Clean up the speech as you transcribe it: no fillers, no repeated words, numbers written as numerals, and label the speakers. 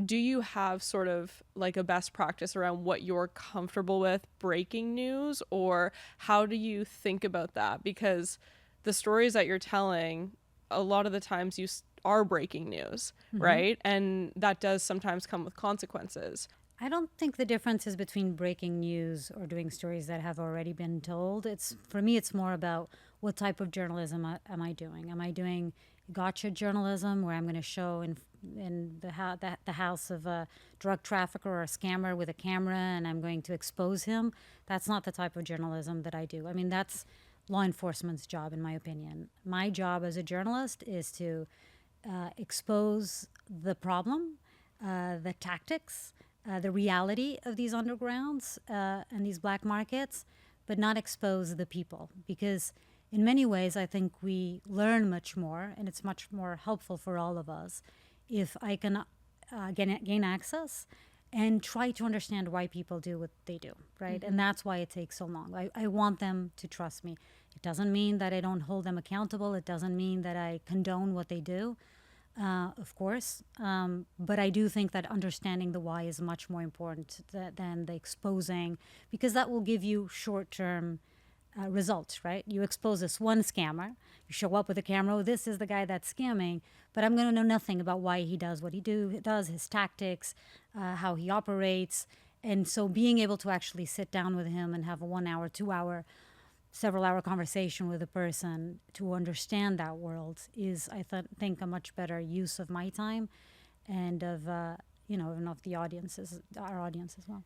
Speaker 1: do you have sort of like a best practice around what you're comfortable with breaking news, or how do you think about that? Because the stories that you're telling, a lot of the times are breaking news,
Speaker 2: Hmm.
Speaker 1: right? And that does sometimes come with consequences.
Speaker 2: I don't think the difference is between breaking news or doing stories that have already been told. It's for me, it's more about what type of journalism am I doing? Am I doing gotcha journalism, where I'm going to show in the house of a drug trafficker or a scammer with a camera, and I'm going to expose him? That's not the type of journalism that I do. I mean, that's law enforcement's job, in my opinion. My job as a journalist is to expose the problem, the tactics, the reality of these undergrounds and these black markets, but not expose the people. Because in many ways, I think we learn much more, and it's much more helpful for all of us if I can gain access and try to understand why people do what they do, right? And that's why it takes so long. I want them to trust me. It doesn't mean that I don't hold them accountable. It doesn't mean that I condone what they do, of course. But I do think that understanding the why is much more important than the exposing, because that will give you short term results, right? You expose this one scammer, you show up with a camera, oh, this is the guy that's scamming, but I'm going to know nothing about why he does what he does, his tactics, how he operates. And so being able to actually sit down with him and have a 1 hour, 2 hour, several hour conversation with a person to understand that world is, think, a much better use of my time and of, and of the audiences, our audience as well.